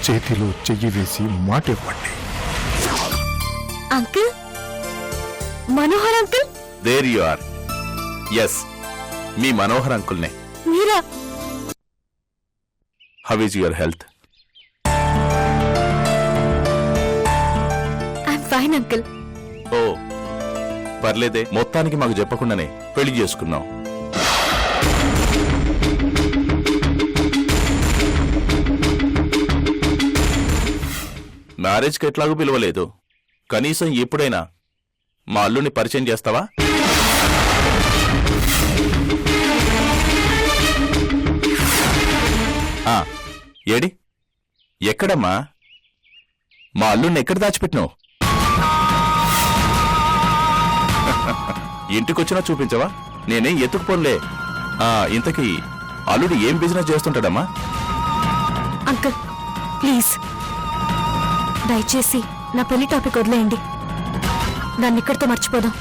చేతిలో చెయ్యి వేసి మాట ఇవ్వండి. Uncle, Manohar uncle. There you are. Yes, మీ మనోహర్ అంకుల్నే. మీరా? How is your health? I'm fine uncle. ఓ పర్లేదే, మొత్తానికి మాకు చెప్పకుండానే పెళ్లి చేసుకున్నాం. మ్యారేజ్కి ఎట్లాగూ పిలవలేదు, కనీసం ఎప్పుడైనా మా అల్లుని పరిచయం చేస్తావా? ఏడి, ఎక్కడమ్మా? మా అల్లుణ్ణి ఎక్కడ దాచిపెట్టినావు? ఇంటికొచ్చినా చూపించవా? నేనేం ఎత్తుకుపోన్లే. ఇంతకీ అల్లుడు ఏం బిజినెస్ చేస్తుంటాడమ్మా? అంకుల్ ప్లీజ్, దయచేసి నా పెళ్లి టాపిక్ వదిలేయండి. దాన్ని ఇక్కడితో మర్చిపోదాం.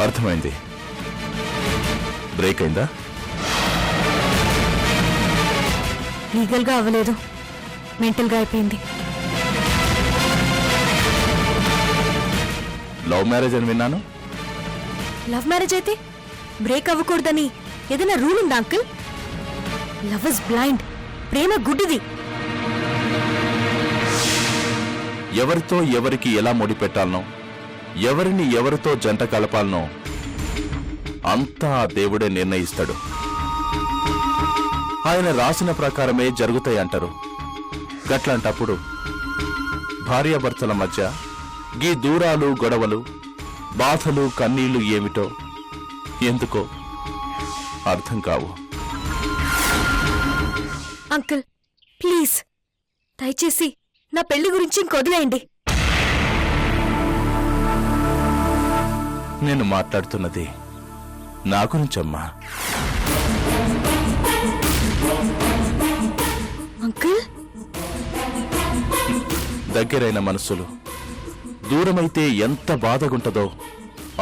అర్థమైంది. బ్రేక్ అయిందా? లీగల్గా అవ్వలేదు, మెంటల్గా అయిపోయింది. లవ్ మ్యారేజ్ అని విన్నాను. లవ్ మ్యారేజ్ అయితే బ్రేక్ అవ్వకూడదని ఏదైనా రూల్ ఉందా అంకుల్? లవ్ ఇస్ బ్లైండ్, ప్రేమ గుడ్డిది. ఎవరితో ఎవరికి ఎలా ముడిపెట్టాలనో, ఎవరిని ఎవరితో జంట కలపాలనో అంతా దేవుడే నిర్ణయిస్తాడు. ఆయన రాసిన ప్రకారమే జరుగుతాయంటారు. గట్లాంటప్పుడు భార్యాభర్తల మధ్య గీ దూరాలు, గొడవలు, బాధలు, కన్నీళ్లు ఏమిటో ఎందుకో అర్థం కావు. అంకుల్ ప్లీజ్, దయచేసి నా పెళ్లి గురించి ఇంకొదిలేయండి. నేను మాట్లాడుతున్నది నా గురించమ్మా. అంకుల్, దగ్గరైన మనసులు దూరమైతే ఎంత బాధగుంటదో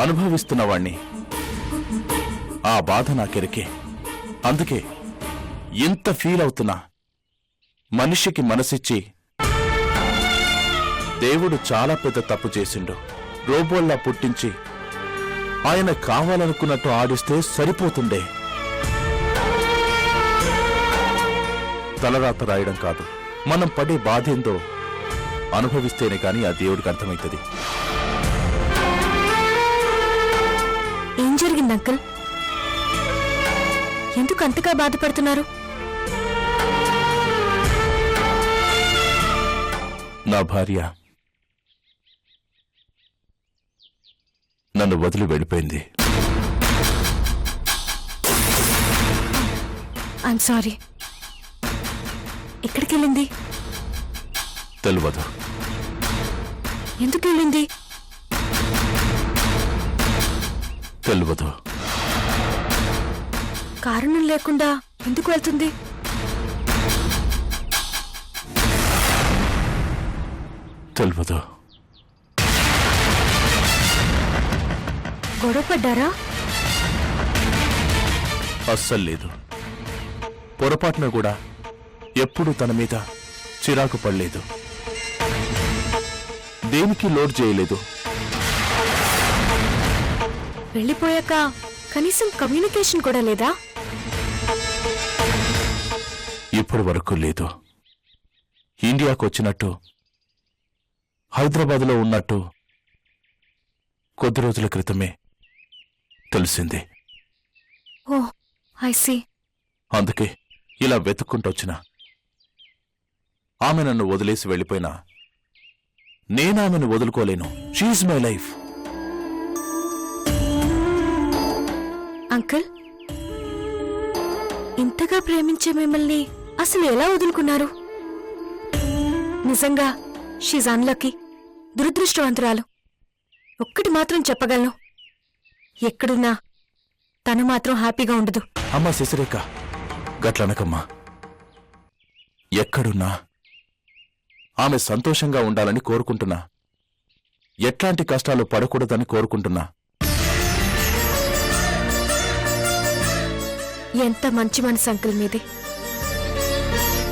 అనుభవిస్తున్నవాణ్ణి. ఆ బాధ నాకెరికే. అందుకే ఎంత ఫీల్ అవుతున్నా. మనిషికి మనసిచ్చి దేవుడు చాలా పెద్ద తప్పు చేసిండు. రోబోల్లా పుట్టించి ఆయన కావాలనుకున్నట్టు ఆడిస్తే సరిపోతుండే. తలరాత రాయడం కాదు, మనం పడే బాధేందో అనుభవిస్తేనే కాని ఆ దేవుడికి అర్థమవుతుంది. ఏం జరిగింది అంకుల్? ఎందుకు అంతగా బాధపడుతున్నారు? నా భార్య నన్ను వదిలి వెళ్ళిపోయింది. I'm sorry. ఎక్కడికి వెళ్ళింది? తెలియదు. ఎందుకు వెళ్ళింది? తెలియదు. కారణం లేకుండా ఎందుకు వెళ్తుంది? తెలియదు. గొడవ పడ్డారా? అస్సలు లేదు. పొరపాటున కూడా ఎప్పుడూ తన మీద చిరాకు పడలేదు. దేనికి లోడ్ చేయలేదు. వెళ్ళిపోయాక కనీసం కమ్యూనికేషన్ కూడా లేదా? ఇప్పటి వరకు లేదు. ఇండియాకు వచ్చినట్టు, హైదరాబాద్లో ఉన్నట్టు కొద్ది రోజుల క్రితమే తెలిసింది. Oh I see. అందుకే ఇలా వెతుక్కుంటొచ్చినా. ఆమె నన్ను వదిలేసి వెళ్ళిపోయినా నేనామెను వదులుకోలేను. She's my life. అంకుల్, ఇంతగా ప్రేమించే మిమ్మల్ని అసలు ఎలా వదులుకున్నారు? నిజంగా షీజ్ అన్లక్కీ, దురదృష్టవంతురాలు. ఒక్కటి మాత్రం చెప్పగలను, ఎక్కడున్నా తను మాత్రం హ్యాపీగా ఉండదు. అమ్మా శశిరేఖ, గట్లనకమ్మా. ఎక్కడున్నా ఆమె సంతోషంగా ఉండాలని కోరుకుంటున్నా. ఎట్లాంటి కష్టాలు పడకూడదని కోరుకుంటున్నా. ఎంత మంచి మనసు అంకుల్ మీది.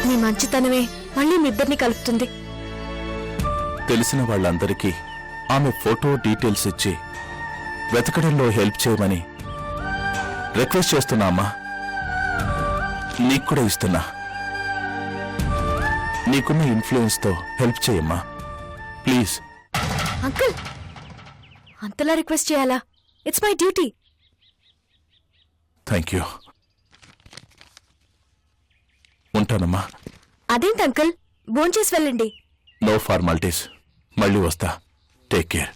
మీ మంచితనమే మళ్ళీ మీ ఇద్దరిని కలుపుతుంది. తెలిసిన వాళ్ళందరికీ ఆమె ఫోటో డీటెయిల్స్ ఇచ్చి వెతకడంలో హెల్ప్ చేయమని రిక్వెస్ట్ చేస్తున్నా అమ్మా. నీకు కూడా ఇస్తున్నా. నీకున్న ఇన్ఫ్లుయెన్స్తో హెల్ప్ చేయమ్మా ప్లీజ్. అంకుల్ అంతలా రిక్వెస్ట్ చేయాలా? It's my duty. Thank you. ఉంటానమ్మా. అదేంటి అంకుల్, భోంచేసి వెళ్ళండి. No formalities. మళ్ళీ వస్తా. Take care.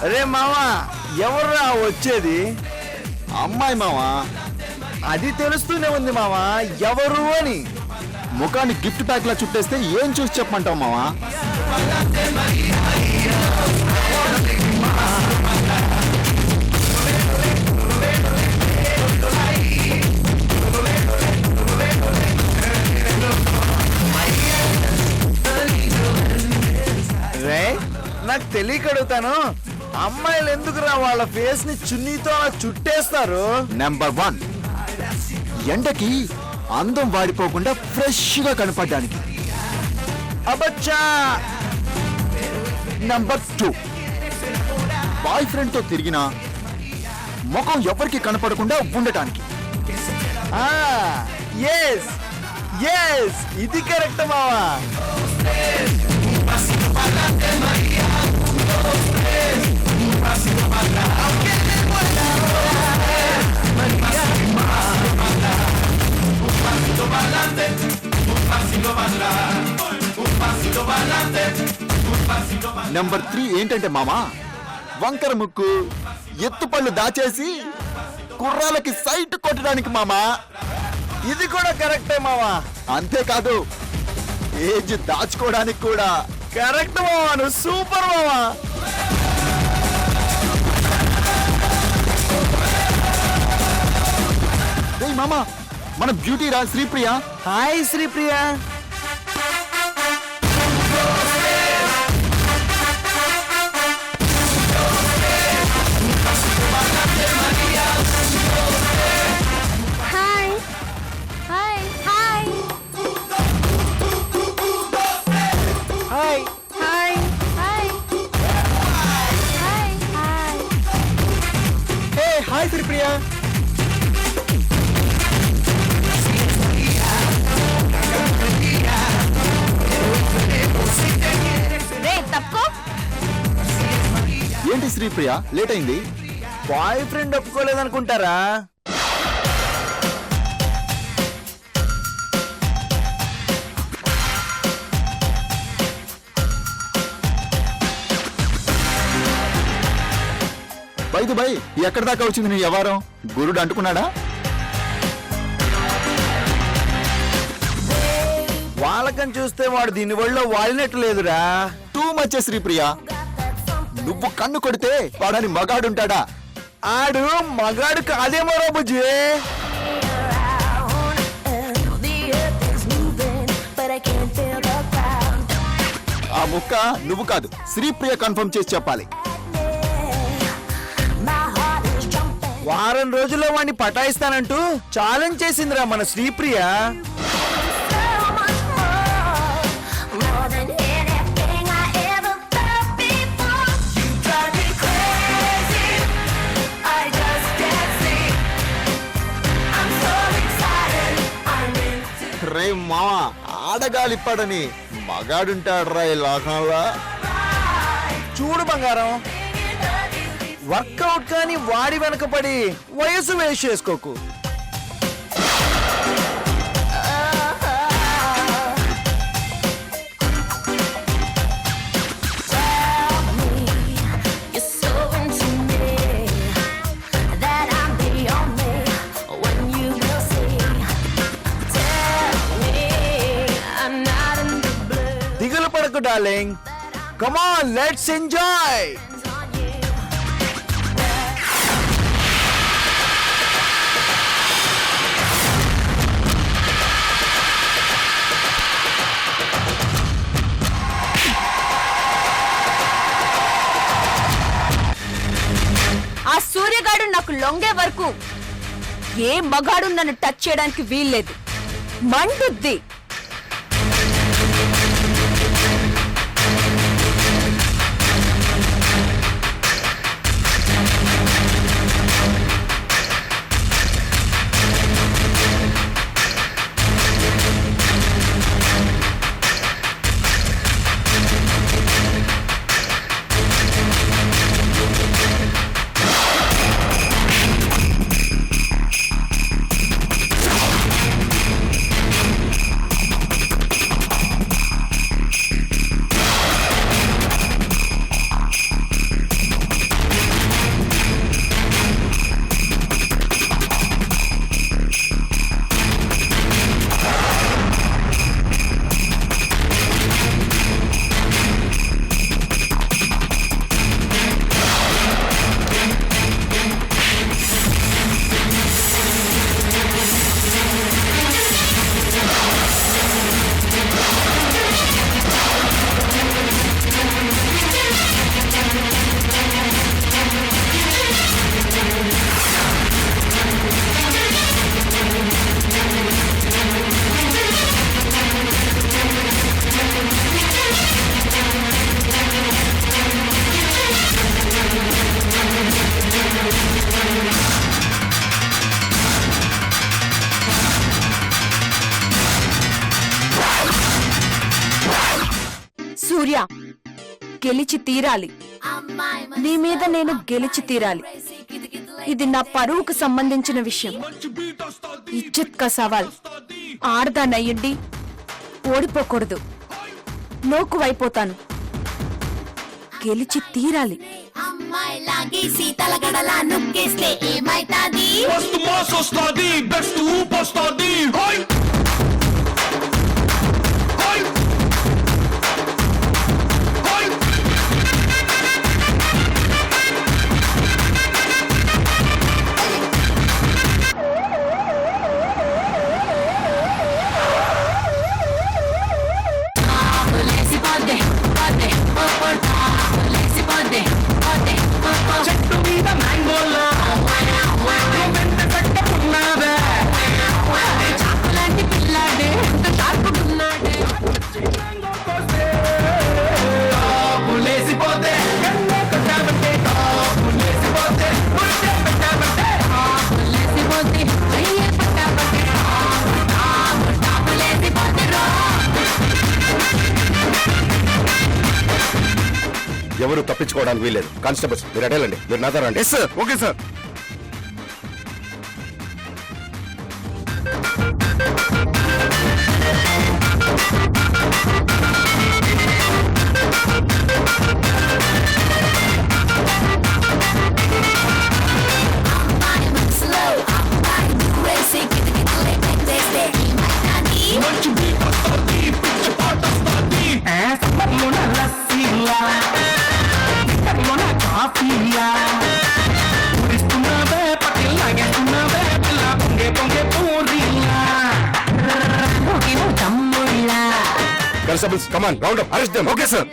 అరే మావా, ఎవర్రా వచ్చేది? అమ్మాయి మావా. అది తెలుస్తూనే ఉంది మావా ఎవరు అని. ముఖాన్ని గిఫ్ట్ ప్యాక్ లా చుట్టేస్తే ఏం చూసి చెప్పమంటావు మావా? రే, నాకు తెలియక అడుగుతాను, అమ్మాయిలు ఎందుకురా వాళ్ళ ఫేస్ ని చున్నీతో అలా చుట్టేస్తారు? నెంబర్ 1, ఎండకి అందం వాడిపోకుండా ఫ్రెష్ గా కనపడడానికి. అబచ్చా. నంబర్ 2, బాయ్ ఫ్రెండ్ తో తిరిగినా ముఖం ఎవరికి కనపడకుండా ఉండటానికి. ఎస్ ఎస్, ఇది కరెక్ట్ మావా. నంబర్ 3 ఏంటంటే మామా, వంకర ముక్కు, ఎత్తుపళ్ళు దాచేసి కుర్రాలకి సైట్ కొట్టడానికి మామా. ఇది కూడా కరెక్టే మావా. అంతేకాదు ఏజ్ దాచుకోవడానికి కూడా కరెక్ట్ మావా. నువ్వు సూపర్ మావా. ఏయ్ మామా, మన బ్యూటీ రా Sripriya. Hi Sripriya. Hi hi hi hi hi hi hi hi. Hey hi Sripriya. రే తప్పుకో. ఏంటి శ్రీప్రియ లేట్ అయింది? బాయ్ ఫ్రెండ్ ఒప్పుకోలేదనుకుంటారా? బైదు బై, ఎక్కడి దాకా వచ్చింది నీ వ్యవహారం? గురుడు అంటుకున్నాడా? వాళ్ళకని చూస్తే వాడు దీని ఒళ్ళో వాడినట్టు లేదురా. Too much Sripriya. నువ్వు కన్ను కొడితే వాడని మగాడుంటాడా? ఆడు మగాడు కాదేమో రా బుజ్జి. ఆ ముక్క నువ్వు కాదు, శ్రీప్రియ కన్ఫర్మ్ చేసి చెప్పాలి. వారం రోజుల్లో వాడిని పటాయిస్తానంటూ ఛాలెంజ్ చేసిందిరా మన శ్రీప్రియ. రే మావా, ఆడగాలిప్పాడని మగాడుంటాడ్రా ఈ లోకంలో. చూడు బంగారం, వర్కౌట్ కానీ వాడి వెనకపడి వయసు వేస్ట్ చేసుకోకు. దిగులు పడకు darling. Come on, let's enjoy. ఆ సూర్యగాడు నాకు లొంగే వరకు ఏ మగాడు నన్ను టచ్ చేయడానికి వీల్లేదు. మండుద్ది. సూర్య గెలిచి తీరాలి. నీ మీద నేను గెలిచి తీరాలి. ఇది నా పరువుకు సంబంధించిన విషయం. ఇజ్జత్ కా సవాల్. ఆడదానయ్యుండి ఓడిపోకూడదు. నోకువైపోతాను. గెలిచి తీరాలి. అమ్మాయి లాగేసి తలగడలా నొక్కేస్తే ఏమైతాది? మస్తు మాస్ వస్తాది, బెస్ట్ ఊపొస్తాది. హోయ్ హోయ్ హోయ్. చెట్టు మీద మ్యాంగోలో వెంట కట్టుకున్నావే, చాకులాంటి పిల్లాడే ఎంత చాటుకున్నాడే. లేసిపోతే కొట్టామంటే లేసిపోతే పెట్టామంటే లేసిపోతే పెట్టామంటే లేసిపోతే. ఎవరు తప్పించుకోవడానికి వీల్లేదు. కానిస్టేబుల్స్ మీరు అడేలండి, మీరు నాతో రండి. Sir okay sir. అమ్మాయి మనసులో అమ్మాయి నువ్వేసి కిటకిటలేస్తే ఏమైతాది? మంచి బీట్ వస్తాది, పిచ్చి పాట వస్తాది. సమ్మర్లోన లస్సీలా, వింటర్లోన కాఫీలా, ఊరిస్తున్నావే పట్టి లాగేస్తున్నావే పిల్ల, పొంగే పొంగే పూరీలా, నువ్వు తమ్ముళ్ళా constables come on round up, arrest them. Okay sir.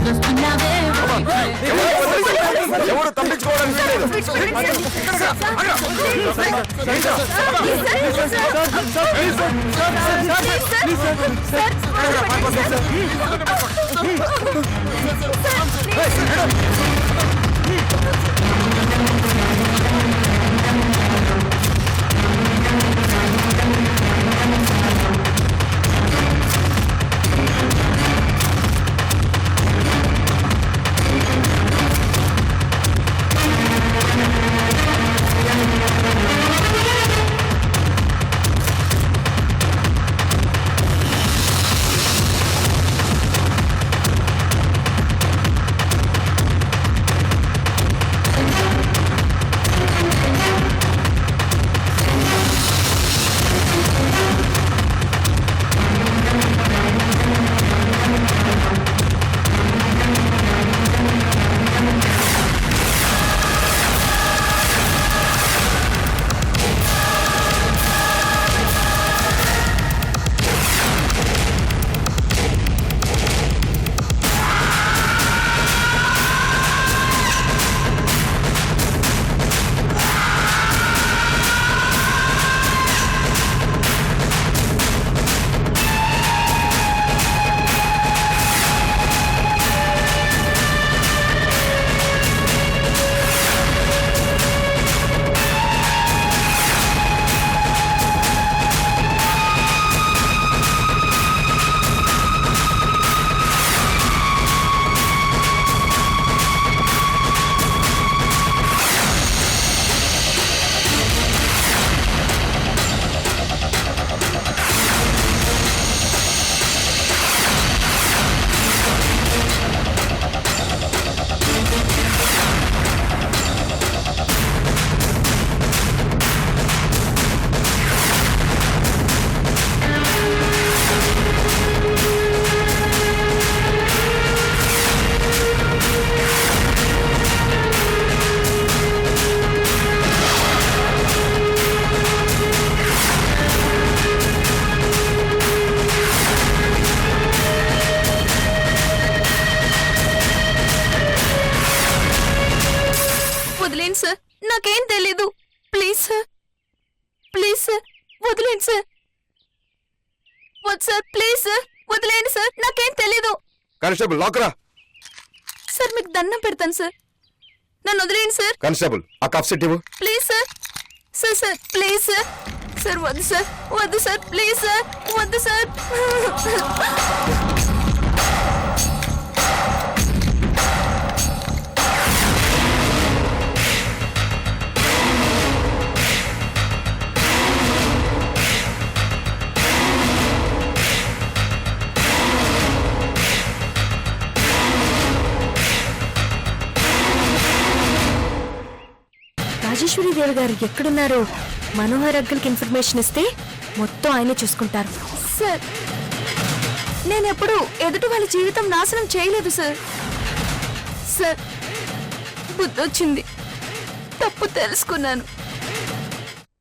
వస్తున్నావే. ఎవరు తప్పించుకోవడానికి వీల్లేదు. వదిలేండి సార్, నాకేం తెలీదు. ప్లీజ్ సార్, ప్లీజ్ సార్, వదిలేండి సార్. వద్దు సార్, ప్లీజ్ సార్, వదిలేండి సార్, నాకేం తెలీదు. కానిస్టేబుల్ లాకరా. సార్ మీకు దండం పెడతాను సార్, నన్ను వదిలేండి సార్. కానిస్టేబుల్ ఆ కప్ సెట్ ఇవ్వు. Please sir. Sir sir please sir. Sir వద్దు సార్, వద్దు సార్, ప్లీజ్ సార్, వద్దు సార్. ఈశ్వరీదేవి గారు ఎక్కడున్నారో మనోహర్ అంకుల్కి ఇన్ఫర్మేషన్ ఇస్తే మొత్తం ఆయనే చూసుకుంటారు. సార్, నేనెప్పుడు ఎదుటి వాళ్ళ జీవితం నాశనం చేయలేదు సార్. సార్, బుద్ధొచ్చింది, తప్పు తెలుసుకున్నాను.